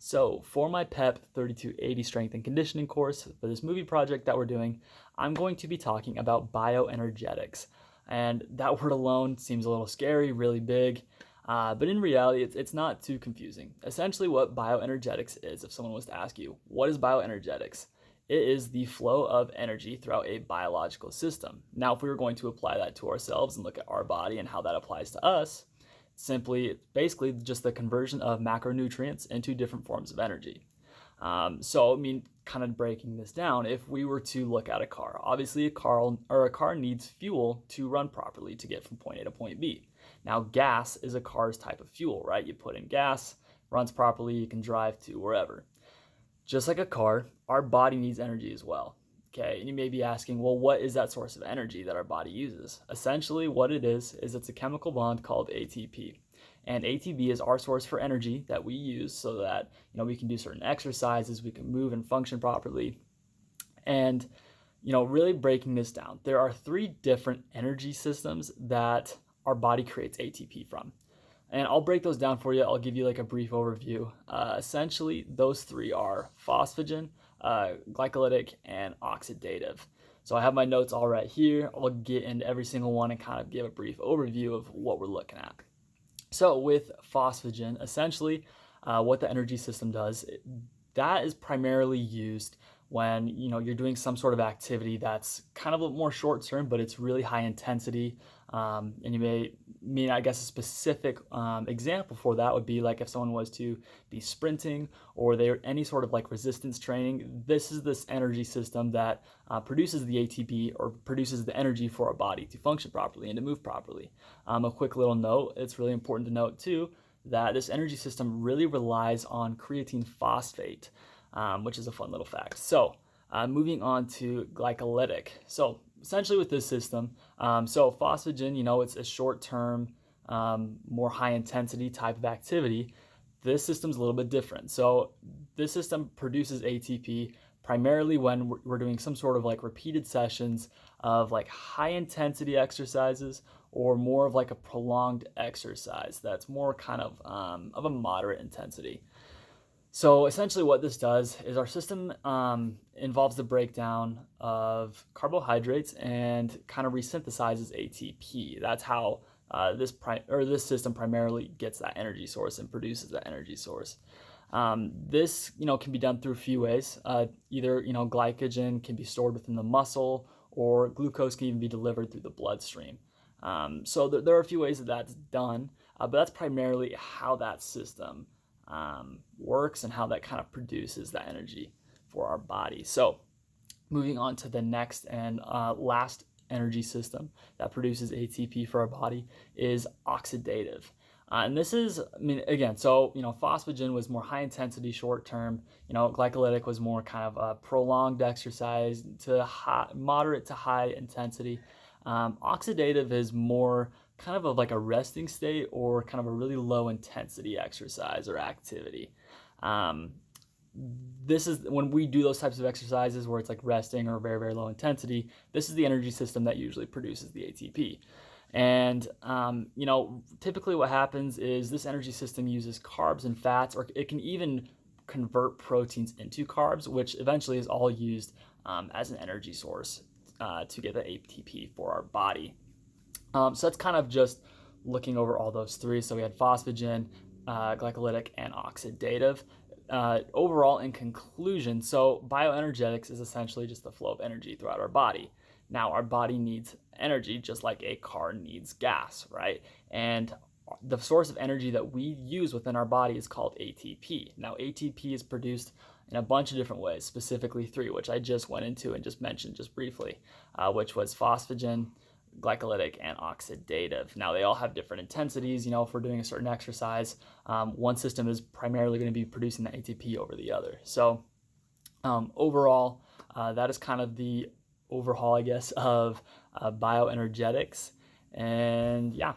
So for my PEP 3280 strength and conditioning course for this movie project that we're doing, I'm going to be talking about bioenergetics. And that word alone seems a little scary, really big, but in reality, it's not too confusing. Essentially, what bioenergetics is, if someone was to ask you, what is bioenergetics? It is the flow of energy throughout a biological system. Now, if we were going to apply that to ourselves and look at our body and how that applies to us, basically just the conversion of macronutrients into different forms of energy. Kind of breaking this down, if we were to look at a car, obviously a car needs fuel to run properly to get from point A to point B. Now, gas is a car's type of fuel, right? You put in gas, runs properly, you can drive to wherever. Just like a car, our body needs energy as well. Okay, and you may be asking, well, what is that source of energy that our body uses? Essentially, what it is it's a chemical bond called ATP. And ATP is our source for energy that we use so that we can do certain exercises, we can move and function properly. And really breaking this down, there are three different energy systems that our body creates ATP from. And I'll break those down for you. I'll give you like a brief overview. Essentially, those three are phosphagen, glycolytic, and oxidative. So I have my notes all right here. I'll get into every single one and kind of give a brief overview of what we're looking at. So with phosphagen, essentially what the energy system does, that is primarily used when you're doing some sort of activity that's kind of a more short term, but it's really high intensity. And you may mean, I guess, a specific example for that would be like if someone was to be sprinting or they're any sort of like resistance training. This is this energy system that produces the ATP or produces the energy for our body to function properly and to move properly. A quick little note, it's really important to note too that this energy system really relies on creatine phosphate, which is a fun little fact. So moving on to glycolytic. So essentially with this system, so phosphagen, it's a short-term, more high-intensity type of activity. This system's a little bit different. So this system produces ATP primarily when we're doing some sort of like repeated sessions of like high-intensity exercises or more of like a prolonged exercise that's more kind of a moderate intensity. So essentially what this does is our system involves the breakdown of carbohydrates and kind of resynthesizes ATP. That's how this system primarily gets that energy source and produces that energy source. This can be done through a few ways. Either glycogen can be stored within the muscle, or glucose can even be delivered through the bloodstream. So there are a few ways that that's done, but that's primarily how that system works and how that kind of produces that energy for our body. So moving on to the next and last energy system that produces ATP for our body is oxidative. And this is, again, so, phosphagen was more high intensity, short term, glycolytic was more kind of a prolonged exercise to moderate to high intensity. Oxidative is more kind of like a resting state or kind of a really low intensity exercise or activity. This is when we do those types of exercises where it's like resting or very, very low intensity. This is the energy system that usually produces the ATP. And, typically what happens is this energy system uses carbs and fats, or it can even convert proteins into carbs, which eventually is all used as an energy source to get the ATP for our body. So that's kind of just looking over all those three. So we had phosphagen, glycolytic, and oxidative. Overall, in conclusion, so bioenergetics is essentially just the flow of energy throughout our body. Now, our body needs energy just like a car needs gas, right? And the source of energy that we use within our body is called ATP. Now, ATP is produced in a bunch of different ways, specifically three, which I just went into and just mentioned just briefly, which was phosphagen, glycolytic, and oxidative. Now, they all have different intensities. If we're doing a certain exercise, one system is primarily going to be producing the ATP over the other. So overall, that is kind of the overhaul, I guess, of bioenergetics. And yeah,